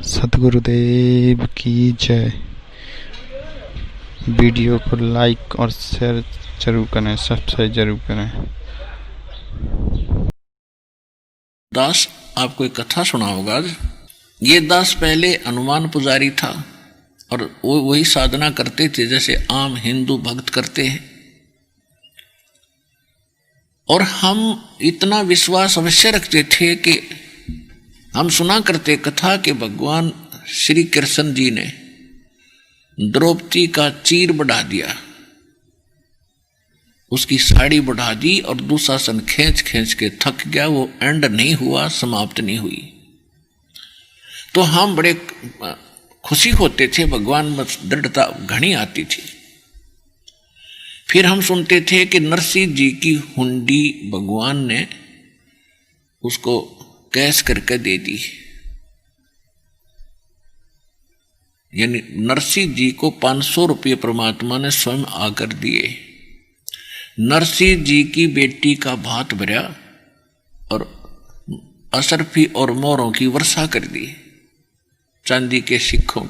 सतगुरुदेव की जय। वीडियो को लाइक और शेयर जरूर करें, सब्सक्राइब जरूर करें। दास आपको एक कथा सुना होगा। ये दास पहले हनुमान पुजारी था और वो वही साधना करते थे जैसे आम हिंदू भक्त करते हैं। और हम इतना विश्वास अवश्य रखते थे कि हम सुना करते कथा कि भगवान श्री कृष्ण जी ने द्रौपदी का चीर बढ़ा दिया, उसकी साड़ी बढ़ा दी और दुशासन खींच खींच के थक गया। वो एंड नहीं हुआ, समाप्त नहीं हुई। तो हम बड़े खुशी होते थे, भगवान में दृढ़ता घनी आती थी। फिर हम सुनते थे कि नरसिंह जी की हुंडी भगवान ने उसको कैश करके दे दी, यानी नरसिंह जी को 500 रुपये परमात्मा ने स्वयं आकर दिए। नरसिंह जी की बेटी का भात भरा और अशरफी और मोरों की वर्षा कर दी, चांदी के सिक्कों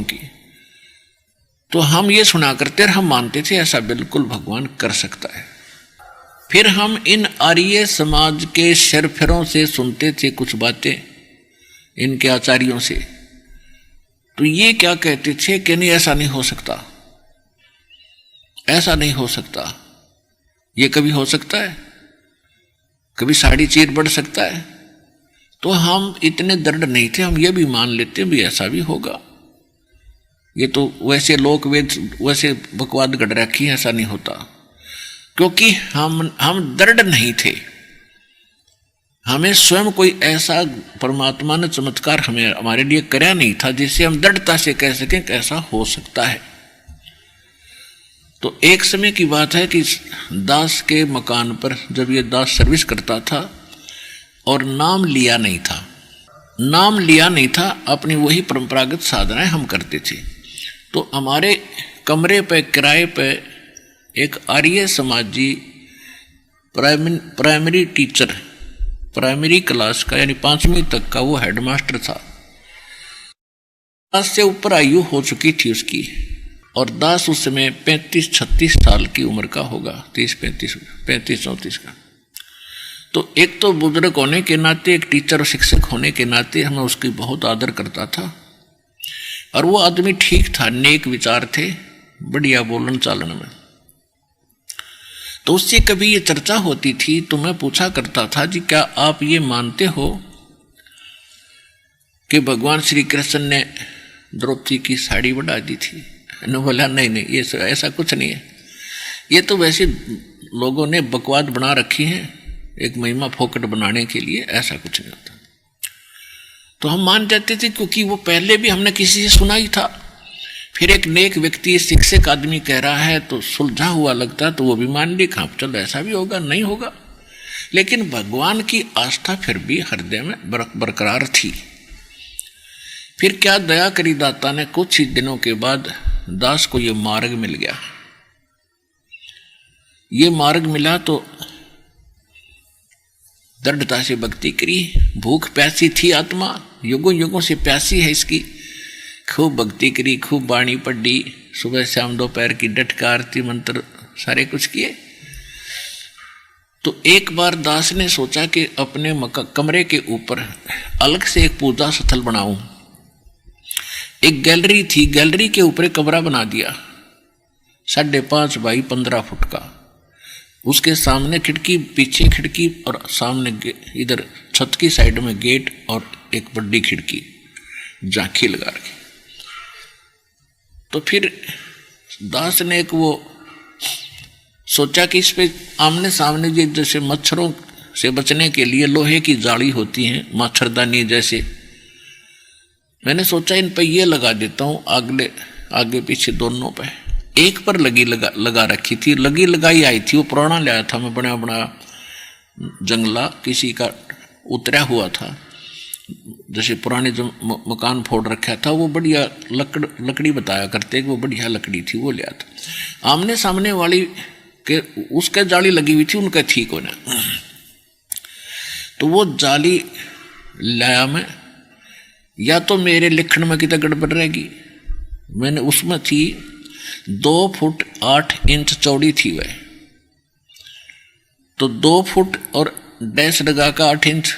की। तो हम ये सुना करते और हम मानते थे ऐसा बिल्कुल भगवान कर सकता है। फिर हम इन आर्य समाज के शेरफेरों से सुनते थे कुछ बातें, इनके आचार्यों से। तो ये क्या कहते थे कि नहीं, ऐसा नहीं हो सकता, ऐसा नहीं हो सकता। ये कभी हो सकता है? कभी साड़ी चीर बढ़ सकता है? तो हम इतने दृढ़ नहीं थे, हम ये भी मान लेते भी ऐसा भी होगा। ये तो वैसे लोक वेद वैसे बकवाद गढ़ रखी है, ऐसा नहीं होता। क्योंकि हम दृढ़ नहीं थे। हमें स्वयं कोई ऐसा परमात्मा ने चमत्कार हमारे लिए करया नहीं था जिससे हम दृढ़ता से कह सकें कि ऐसा हो सकता है। तो एक समय की बात है कि दास के मकान पर जब ये दास सर्विस करता था और नाम लिया नहीं था, अपनी वही परंपरागत साधनाएं हम करते थे। तो हमारे कमरे पे किराए पे एक आर्य समाजी प्राइमरी टीचर, प्राइमरी क्लास का यानी 5वीं तक का वो हेडमास्टर था। दास से ऊपर आयु हो चुकी थी उसकी, और दास उस समय 35-36 साल की उम्र का होगा, 35-34 का। तो एक तो बुजुर्ग होने के नाते, एक टीचर और शिक्षक होने के नाते हमें उसकी बहुत आदर करता था। और वो आदमी ठीक था, नेक विचार थे, बढ़िया बोलन चालन में। तो उससे कभी ये चर्चा होती थी तो मैं पूछा करता था, जी क्या आप ये मानते हो कि भगवान श्री कृष्ण ने द्रौपदी की साड़ी बढ़ा दी थी? ने बोला नहीं, ये ऐसा कुछ नहीं है, ये तो वैसे लोगों ने बकवाद बना रखी है एक महिमा फोकट बनाने के लिए, ऐसा कुछ नहीं होता। तो हम मान जाते थे क्योंकि वो पहले भी हमने किसी से सुना ही था। फिर एक नेक व्यक्ति, शिक्षक आदमी कह रहा है तो सुलझा हुआ लगता, तो वो भी मान ली, हाँ चलो ऐसा भी होगा, नहीं होगा। लेकिन भगवान की आस्था फिर भी हृदय में बरकरार थी। फिर क्या दया करी दाता ने, कुछ ही दिनों के बाद दास को ये मार्ग मिल गया। ये मार्ग मिला तो दृढ़ता से भक्ति करी। भूख प्यासी थी आत्मा, युगों युगों से प्यासी है इसकी। खूब भक्ति करी, खूब बाणी पढ़ी, सुबह शाम दोपहर की डटका आरती मंत्र सारे कुछ किए। तो एक बार दास ने सोचा कि अपने कमरे के ऊपर अलग से एक पूजा स्थल बनाऊं। एक गैलरी थी, गैलरी के ऊपर एक कमरा बना दिया 5.5 बाई 15 फुट का। उसके सामने खिड़की, पीछे खिड़की और सामने इधर छत की साइड में गेट और एक बड़ी खिड़की, झांकी लगा रखी। तो फिर दास ने एक वो सोचा कि इस पे आमने सामने जैसे मच्छरों से बचने के लिए लोहे की जाली होती है, मच्छरदानी जैसे, मैंने सोचा इन पे ये लगा देता हूँ, आगे पीछे दोनों पे। एक पर लगा रखी थी, लगाई आई थी, वो पुराना लाया था मैं, बड़ा जंगला किसी का उतरा हुआ था, जैसे पुराने जो मकान फोड़ रखा था, वो बढ़िया लकड़ी बताया करते कि वो बढ़िया लकड़ी थी, वो लिया था। आमने सामने वाली के उसके जाली लगी हुई थी, उनका ठीक होना। तो वो जाली लाया मैं, या तो मेरे लिखण में कितना गड़बड़ रहेगी। मैंने उसमें थी 2 फुट 8 इंच चौड़ी थी वह, तो 2 फुट और डैश लगा का 8 इंच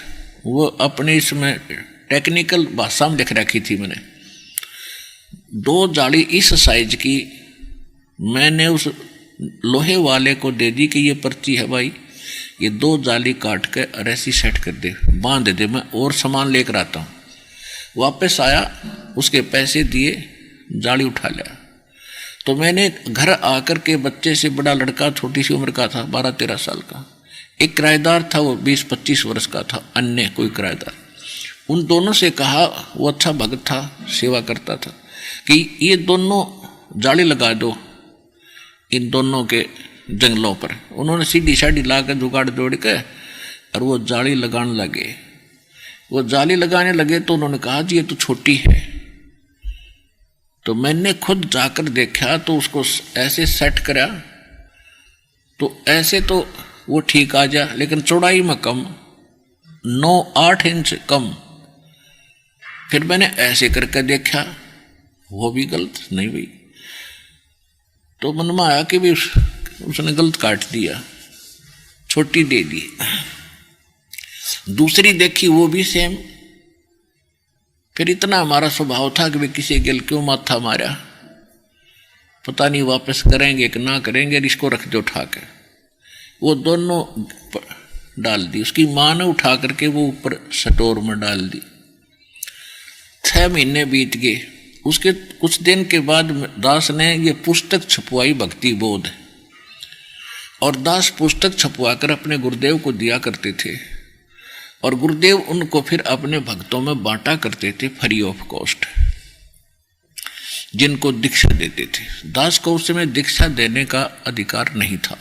वो अपने इसमें टेक्निकल भाषा में लिख रखी थी मैंने। 2 जाली इस साइज की मैंने उस लोहे वाले को दे दी कि ये पर्ची है भाई, ये 2 जाली काट के ऐसी सेट कर दे, बांध दे, मैं और सामान लेकर आता हूँ। वापस आया, उसके पैसे दिए, जाली उठा लिया। तो मैंने घर आकर के बच्चे से, बड़ा लड़का छोटी सी उम्र का था 12-13 साल का, एक किराएदार था वो 20-25 वर्ष का था, अन्य कोई किराएदार, उन दोनों से कहा, वो अच्छा भक्त था, सेवा करता था, कि ये दोनों जाली लगा दो इन दोनों के जंगलों पर। उन्होंने सीढ़ी साढ़ी ला कर जुगाड़ जोड़ के और वो जाली लगाने लगे। वो जाली लगाने लगे तो उन्होंने कहा जी ये तो छोटी है। तो मैंने खुद जाकर देखा तो उसको ऐसे सेट करा तो ऐसे तो वो ठीक आ जा, लेकिन चौड़ाई में कम, 9-8 इंच कम। फिर मैंने ऐसे करके देखा, वो भी गलत नहीं हुई। तो मन में आया कि भी उसने गलत काट दिया, छोटी दे दी। दूसरी देखी, वो भी सेम। फिर इतना हमारा स्वभाव था कि भी किसी गिल क्यों माथा मारा, पता नहीं वापस करेंगे कि ना करेंगे, इसको रख दो उठा के। वो दोनों डाल दी, उसकी माँ ने उठा करके वो ऊपर स्टोर में डाल दी। 6 महीने बीत गए। उसके कुछ दिन के बाद दास ने ये पुस्तक छपवाई, भक्ति बोध, और दास पुस्तक छपवाकर अपने गुरुदेव को दिया करते थे, और गुरुदेव उनको फिर अपने भक्तों में बांटा करते थे फ्री ऑफ कॉस्ट, जिनको दीक्षा देते थे। दास को उस समय दीक्षा देने का अधिकार नहीं था,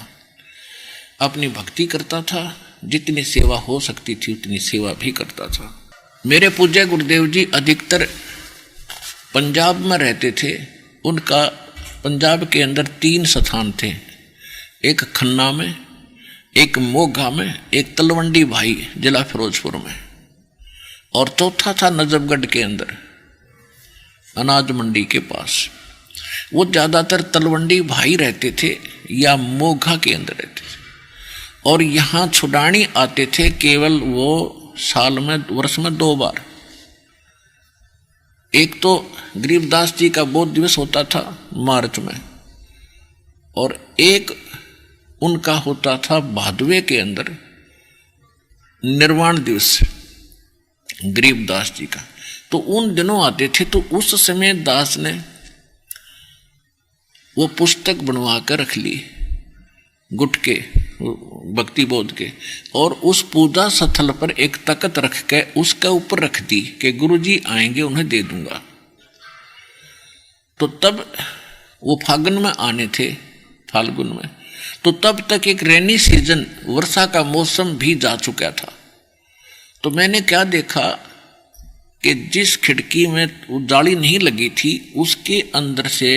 अपनी भक्ति करता था, जितनी सेवा हो सकती थी उतनी सेवा भी करता था। मेरे पूज्य गुरुदेव जी अधिकतर पंजाब में रहते थे। उनका पंजाब के अंदर 3 स्थान थे, एक खन्ना में, एक मोगा में, एक तलवंडी भाई जिला फिरोजपुर में, और चौथा था नजफगढ़ के अंदर अनाज मंडी के पास। वो ज़्यादातर तलवंडी भाई रहते थे या मोगा के अंदर रहते थे, और यहाँ छुड़ानी आते थे केवल वो साल में, वर्ष में 2 बार। एक तो गरीबदास जी का बोध दिवस होता था मार्च में, और एक उनका होता था भादवे के अंदर निर्वाण दिवस गरीबदास जी का। तो उन दिनों आते थे। तो उस समय दास ने वो पुस्तक बनवा कर रख ली गुटके भक्ति बोध के, और उस पूजा स्थल पर एक तख्त रख के उसके ऊपर रख दी कि गुरुजी आएंगे उन्हें दे दूंगा। तो तब वो फागुन में आने थे, फाल्गुन में, तो तब तक एक रेनी सीजन, वर्षा का मौसम भी जा चुका था। तो मैंने क्या देखा कि जिस खिड़की में वो जाली नहीं लगी थी उसके अंदर से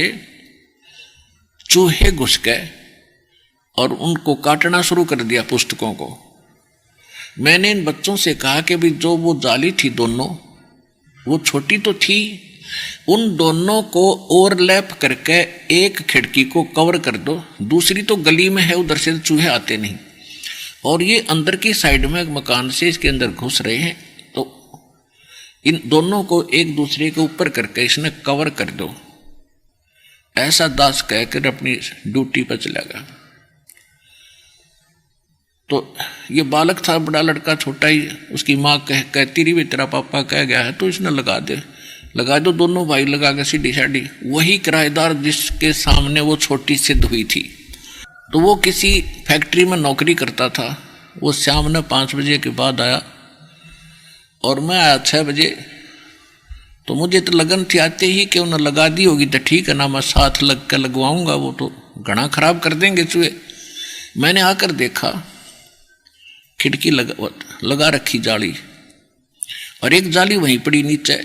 चूहे घुस गए और उनको काटना शुरू कर दिया पुस्तकों को। मैंने इन बच्चों से कहा कि भी जो वो जाली थी दोनों, वो छोटी तो थी, उन दोनों को ओवरलैप करके एक खिड़की को कवर कर दो, दूसरी तो गली में है, उधर से चूहे आते नहीं, और ये अंदर की साइड में मकान से इसके अंदर घुस रहे हैं, तो इन दोनों को एक दूसरे के ऊपर करके इसने कवर कर दो। ऐसा दास कहकर अपनी ड्यूटी पर चला गया। तो ये बालक था, बड़ा लड़का छोटा ही, उसकी माँ कहती रही तेरा पापा कह गया है तो इसने लगा दो। दोनों भाई लगा के सीढ़ी साढ़ी। वही किराएदार जिसके सामने वो छोटी सिद्ध हुई थी, तो वो किसी फैक्ट्री में नौकरी करता था। वो शाम ने 5 बजे के बाद आया और मैं आया 6 बजे। तो मुझे तो लगन थी आते ही कि उन्हें लगा दी होगी तो ठीक है ना, मैं साथ लग कर लगवाऊंगा, वो तो घना खराब कर देंगे चूहे। मैंने आकर देखा खिड़की लगा रखी जाली, और एक जाली वहीं पड़ी नीचे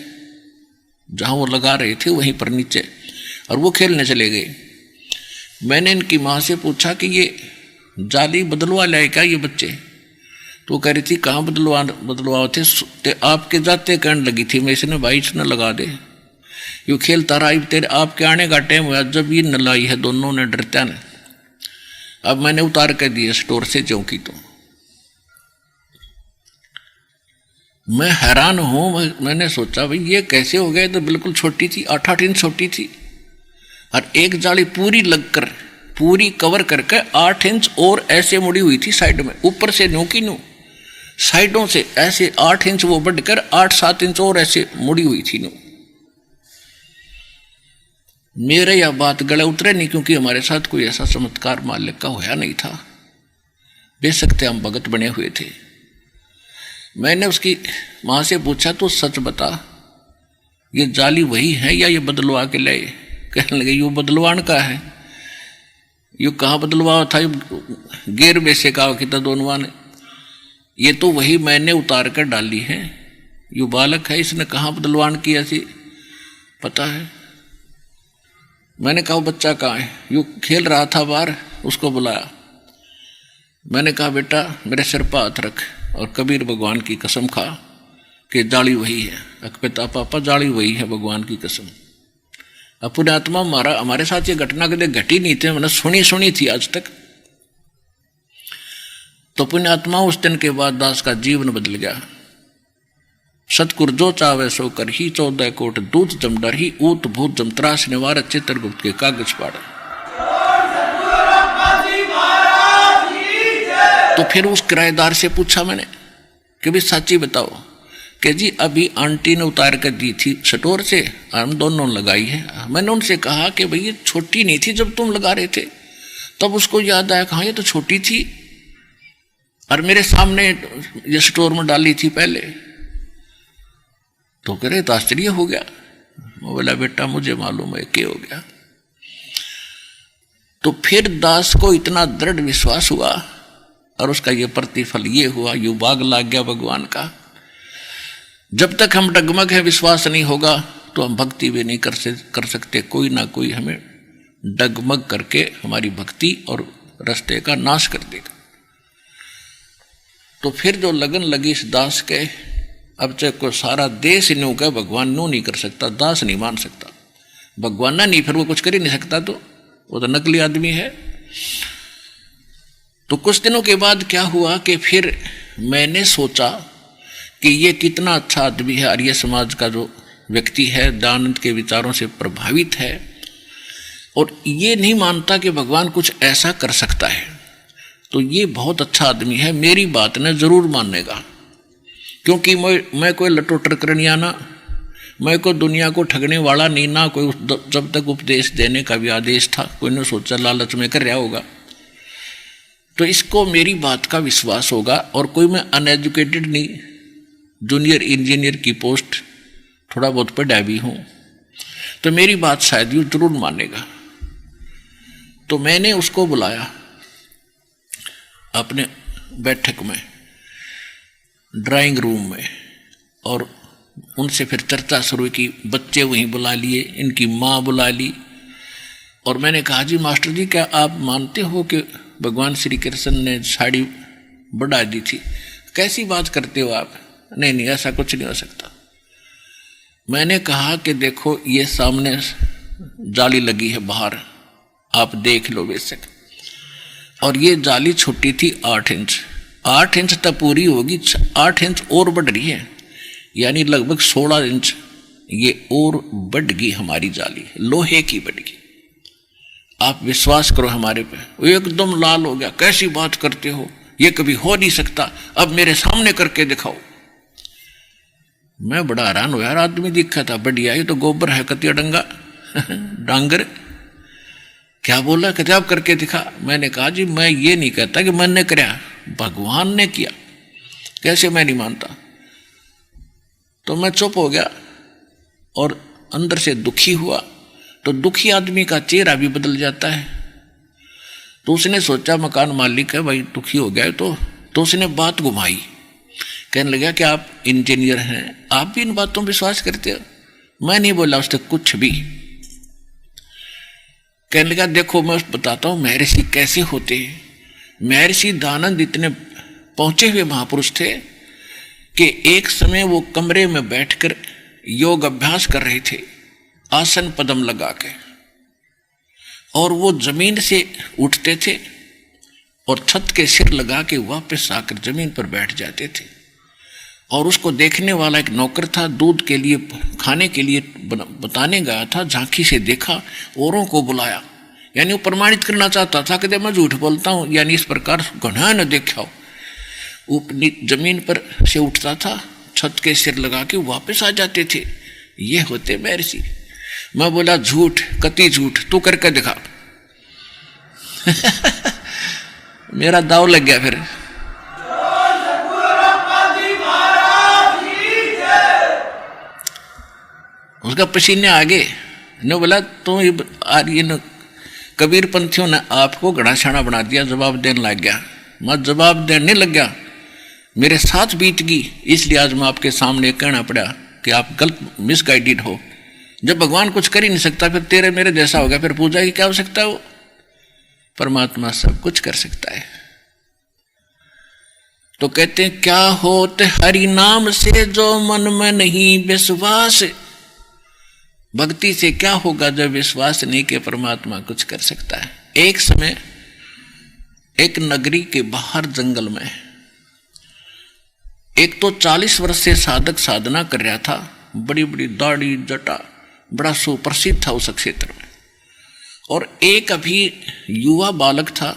जहां वो लगा रहे थे, वहीं पर नीचे, और वो खेलने चले गए। मैंने इनकी माँ से पूछा कि ये जाली बदलवा लाए क्या ये बच्चे? तो कह रही थी कहाँ बदलवाओ थे, ते आपके जाते कहने लगी थी। मैं इसने भाई इसने लगा दे, यू खेल तारा तेरे आपके आने का टाइम हुआ, जब ये न लाई है दोनों ने डरता ने। अब मैंने उतार कर दिया स्टोर से चौकी। तो मैं हैरान हूं, मैंने सोचा भाई ये कैसे हो गया। तो बिल्कुल छोटी थी, 8-8 इंच छोटी थी, और एक जाली पूरी लगकर पूरी कवर करके 8 इंच और ऐसे मुड़ी हुई थी साइड में, ऊपर से न्यू की न्यू, साइडों से ऐसे 8 इंच वो बढ़कर 8-7 इंच और ऐसे मुड़ी हुई थी न्यू। मेरे यह बात गले उतरे नहीं, क्योंकि हमारे साथ कोई ऐसा चमत्कार मालिक का होया नहीं था। बेशक हम भगत बने हुए थे। मैंने उसकी माँ से पूछा तो सच बता, ये जाली वही है या ये बदलवा के लाए? कहने लगे यू बदलवान का है। यू कहाँ बदलवा था, गेर में से कहा कि दोनों ने, ये तो वही मैंने उतार कर डाली है। यू बालक है, इसने कहाँ बदलवान किया थी पता है? मैंने कहा बच्चा कहाँ है? यू खेल रहा था बाहर, उसको बुलाया। मैंने कहा बेटा मेरे सिर पर हाथ रख और कबीर भगवान की कसम खा कि जाली वही है। पिता पापा जाली वही है, भगवान की कसम। अब पुण्यात्मा हमारे साथ ये घटना कभी घटी नहीं थी, मैंने सुनी थी आज तक। तो पुण्यात्मा उस दिन के बाद दास का जीवन बदल गया। सतकुर जो चावे सो कर ही, 14 कोट दूत जम डर ही, ऊत भूत जम त्रास निवार, चित्रगुप्त के कागज पाड़ा। तो फिर उस किराएदार से पूछा मैंने कि भी सच्ची बताओ कि जी अभी आंटी ने उतार कर दी थी स्टोर से, हम दोनों लगाई है। मैंने उनसे कहा कि भाई ये छोटी नहीं थी जब तुम लगा रहे थे? तब उसको याद आया कहाँ ये तो छोटी थी और मेरे सामने ये स्टोर में डाली थी पहले। तो कह रहे तो आश्चर्य हो गया। मैं बोला बेटा मुझे मालूम है क्या हो गया। तो फिर दास को इतना दृढ़ विश्वास हुआ और उसका ये प्रतिफल ये हुआ, यू बाग लाग गया भगवान का। जब तक हम डगमग है, विश्वास नहीं होगा तो हम भक्ति भी नहीं कर सकते। कोई ना कोई हमें डगमग करके हमारी भक्ति और रास्ते का नाश कर देगा। तो फिर जो लगन लगी इस दास के, अब चाहे को सारा देश न्यू का भगवान न्यू नहीं कर सकता, दास नहीं मान सकता, भगवान ना नहीं, फिर वो कुछ कर ही नहीं सकता, तो वो तो नकली आदमी है। तो कुछ दिनों के बाद क्या हुआ कि फिर मैंने सोचा कि ये कितना अच्छा आदमी है, आर्य समाज का जो व्यक्ति है, दयानंद के विचारों से प्रभावित है और ये नहीं मानता कि भगवान कुछ ऐसा कर सकता है। तो ये बहुत अच्छा आदमी है, मेरी बात ने जरूर मानेगा, क्योंकि मैं कोई लटोटर करनी आना, मैं कोई दुनिया को ठगने वाला नहीं, ना कोई जब तक उपदेश देने का भी आदेश था, कोई ने सोचा लालच में कर रहा होगा। तो इसको मेरी बात का विश्वास होगा और कोई मैं अनएजुकेटेड नहीं, जूनियर इंजीनियर की पोस्ट थोड़ा बहुत पढ़ा भी हूँ, तो मेरी बात शायद यूँ जरूर मानेगा। तो मैंने उसको बुलाया अपने बैठक में, ड्राइंग रूम में, और उनसे फिर चर्चा शुरू की। बच्चे वहीं बुला लिए, इनकी माँ बुला ली, और मैंने कहा जी मास्टर जी क्या आप मानते हो कि भगवान श्री कृष्ण ने साड़ी बढ़ा दी थी? कैसी बात करते हो आप? नहीं नहीं ऐसा कुछ नहीं हो सकता। मैंने कहा कि देखो ये सामने जाली लगी है बाहर, आप देख लो बेशक, और ये जाली छोटी थी 8 इंच, 8 इंच तक पूरी होगी, 8 इंच और बढ़ रही है, यानी लगभग 16 इंच ये और बढ़ गई हमारी जाली, लोहे की बढ़ गई। आप विश्वास करो हमारे पे। वो एकदम लाल हो गया, कैसी बात करते हो, ये कभी हो नहीं सकता, अब मेरे सामने करके दिखाओ। मैं बड़ा हैरान हुआ, यार आदमी दिखा था बढ़िया, ये तो गोबर है कतिया डंगा डांगर, क्या बोला, कहते आप करके दिखा। मैंने कहा जी मैं ये नहीं कहता कि मैंने कराया, भगवान ने किया, कैसे मैं नहीं मानता। तो मैं चुप हो गया और अंदर से दुखी हुआ। तो दुखी आदमी का चेहरा भी बदल जाता है। तो उसने सोचा मकान मालिक है भाई, दुखी हो गया तो उसने बात घुमाई, कहने लगा कि आप इंजीनियर हैं, आप भी इन बातों पर विश्वास करते हो? मैं नहीं बोला उससे कुछ भी। कहने लगा देखो मैं बताता हूँ महर्षि कैसे होते हैं। महर्षि दयानंद इतने पहुंचे हुए महापुरुष थे कि एक समय वो कमरे में बैठकर योग अभ्यास कर रहे थे, आसन पद्म लगा के, और वो जमीन से उठते थे और छत के सिर लगा के वापस आकर जमीन पर बैठ जाते थे। और उसको देखने वाला एक नौकर था, दूध के लिए खाने के लिए बताने गया था, झांकी से देखा, औरों को बुलाया, यानी वो प्रमाणित करना चाहता था कि मैं झूठ बोलता हूँ, यानी इस प्रकार घना न देखा हो। वो जमीन पर से उठता था, छत के सिर लगा के वापस आ जाते थे। ये होते महर्षि। मैं बोला झूठ, कति झूठ, तू करके दिखा। मेरा दाव लग गया। फिर उसका पसीने आगे ने बोला तो ये न कबीर पंथियों ने आपको घड़ा छाना बना दिया, जवाब देने लग गया। मैं जवाब देने लग गया, मेरे साथ बीत गई, इसलिए आज मैं आपके सामने कहना पड़ा कि आप गलत मिसगाइडेड हो। जब भगवान कुछ कर ही नहीं सकता, फिर तेरे मेरे जैसा हो गया, फिर पूजा की क्या हो सकता है? वो परमात्मा सब कुछ कर सकता है। तो कहते हैं क्या होत हरि नाम से जो मन में नहीं विश्वास। भक्ति से क्या होगा जब विश्वास नहीं कि परमात्मा कुछ कर सकता है। एक समय एक नगरी के बाहर जंगल में एक तो 40 वर्ष से साधक साधना कर रहा था, बड़ी बड़ी दाढ़ी जटा, बड़ा सुप्रसिद्ध था उस क्षेत्र में। और एक अभी युवा बालक था,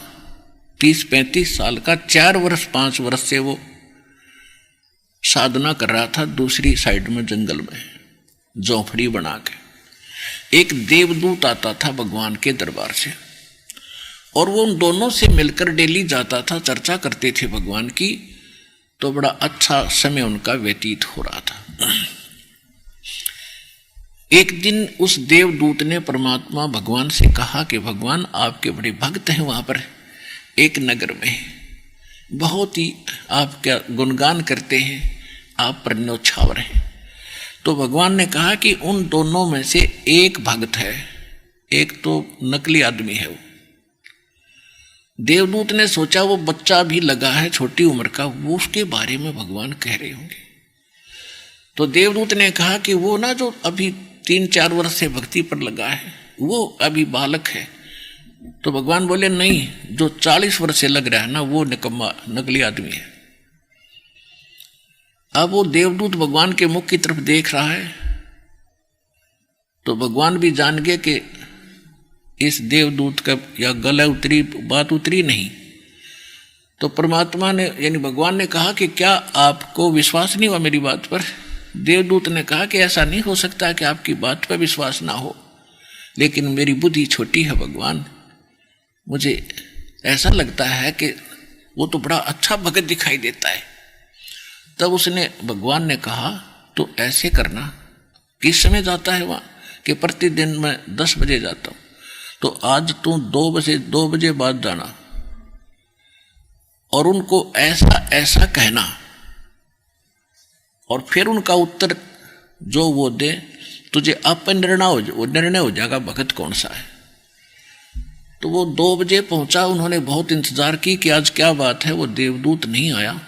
30-35 साल का, 4 वर्ष 5 वर्ष से वो साधना कर रहा था दूसरी साइड में जंगल में झोंपड़ी बना के। एक देवदूत आता था भगवान के दरबार से, और वो उन दोनों से मिलकर डेली जाता था, चर्चा करते थे भगवान की। तो बड़ा अच्छा समय उनका व्यतीत हो रहा था। एक दिन उस देवदूत ने परमात्मा भगवान से कहा कि भगवान आपके बड़े भक्त हैं, वहां पर एक नगर में बहुत ही आपका गुणगान करते हैं, आप पर न्योछावर हैं। तो भगवान ने कहा कि उन दोनों में से एक भक्त है, एक तो नकली आदमी है। वो देवदूत ने सोचा वो बच्चा भी लगा है छोटी उम्र का, वो उसके बारे में भगवान कह रहे होंगे। तो देवदूत ने कहा कि वो ना जो अभी 3-4 वर्ष से भक्ति पर लगा है, वो अभी बालक है। तो भगवान बोले नहीं, जो 40 वर्ष से लग रहा है ना, वो निकम्मा नकली आदमी है। अब वो देवदूत भगवान के मुख की तरफ देख रहा है, तो भगवान भी जान गए कि इस देवदूत का या गला उतरी, बात उतरी नहीं। तो परमात्मा ने यानी भगवान ने कहा कि क्या आपको विश्वास नहीं हुआ मेरी बात पर? देवदूत ने कहा कि ऐसा नहीं हो सकता कि आपकी बात पर विश्वास ना हो, लेकिन मेरी बुद्धि छोटी है भगवान, मुझे ऐसा लगता है कि वो तो बड़ा अच्छा भगत दिखाई देता है। तब उसने भगवान ने कहा तो ऐसे करना, किस समय जाता है वहाँ? कि प्रतिदिन मैं 10 बजे जाता हूँ, तो आज तू 2 बजे बाद जाना और उनको ऐसा ऐसा कहना, और फिर उनका उत्तर जो वो दे तुझे आप निर्णय हो जाएगा भगत कौन सा है। तो वो 2 बजे पहुंचा, उन्होंने बहुत इंतजार की कि आज क्या बात है, वो देवदूत नहीं आया।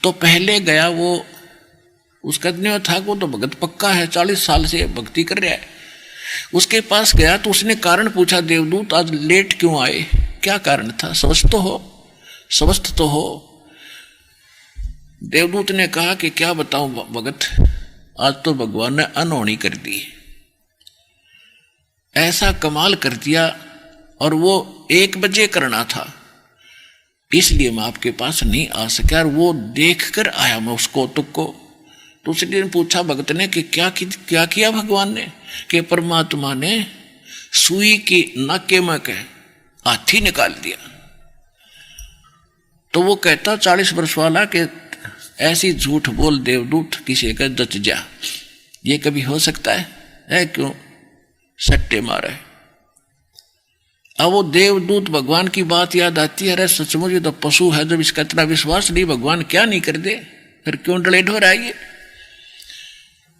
तो पहले गया वो, उसका इतना था वो तो भगत पक्का है, 40 साल से भक्ति कर रहा है। उसके पास गया तो उसने कारण पूछा, देवदूत आज लेट क्यों आए, क्या कारण था, स्वस्थ तो हो। देवदूत ने कहा कि क्या बताऊं भगत, आज तो भगवान ने अनहोनी कर दी, ऐसा कमाल कर दिया, और वो 1 बजे करना था, इसलिए मैं आपके पास नहीं आ सका, और वो देख कर आया मैं उस कौतुक को। तो उसी दिन पूछा भगत ने कि क्या किया भगवान ने? कि परमात्मा ने सुई की नाके में के हाथी निकाल दिया। तो वो कहता 40 वर्ष वाला कि ऐसी झूठ बोल देवदूत, किसी का जच जा, ये कभी हो सकता है क्यों सट्टे मारे। अब वो देवदूत भगवान की बात याद आती है, अरे सचमुच ये तो पशु है, जब इसका इतना विश्वास नहीं, भगवान क्या नहीं कर दे, फिर क्यों डलेट हो रहा है ये।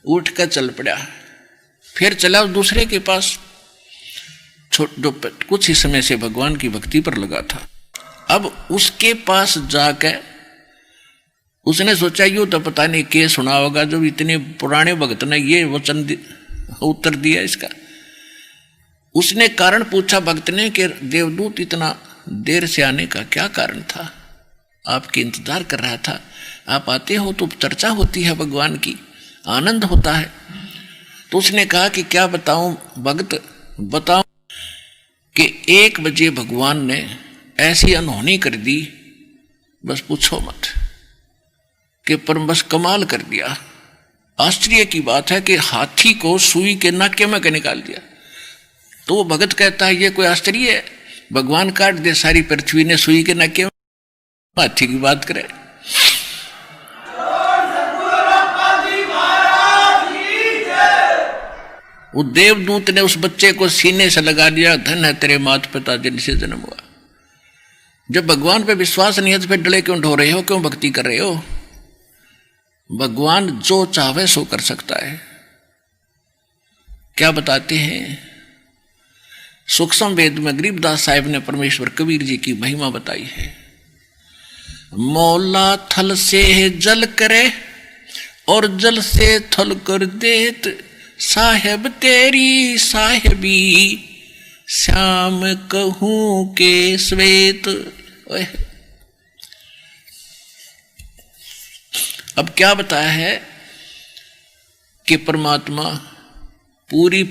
उठ कर चल पड़ा, फिर चला दूसरे के पास जो कुछ ही समय से भगवान की भक्ति पर लगा था। अब उसके पास जाकर उसने सोचा यूं तो पता नहीं क्या सुना होगा जो इतने पुराने भक्त ने ये वचन उत्तर दिया इसका। उसने कारण पूछा भक्त ने कि देवदूत इतना देर से आने का क्या कारण था, आपके इंतजार कर रहा था, आप आते हो तो चर्चा होती है भगवान की, आनंद होता है। तो उसने कहा कि क्या बताऊं भक्त, बताऊं कि 1 बजे भगवान ने ऐसी अनहोनी कर दी, बस पूछो मत, कि पर बस कमाल कर दिया। आश्चर्य की बात है कि हाथी को सुई के नाके में के निकाल दिया। तो वो भगत कहता है ये कोई आश्चर्य है, भगवान काट दे सारी पृथ्वी ने सुई के नाके में, हाथी की बात करे। वो देवदूत ने उस बच्चे को सीने से लगा दिया, धन है तेरे माता पिता जिनसे जन्म हुआ। जब भगवान पे विश्वास नहीं है तो फिर डले क्यों ढो रहे हो, क्यों भक्ति कर रहे हो? भगवान जो चाहे सो कर सकता है। क्या बताते हैं सूक्ष्म वेद में गरीबदास साहिब ने परमेश्वर कबीर जी की महिमा बताई है। मौला थल से जल करे और जल से थल कर देत, साहेब तेरी साहेबी श्याम कहूं के श्वेत। अब क्या बताया है कि परमात्मा पूरी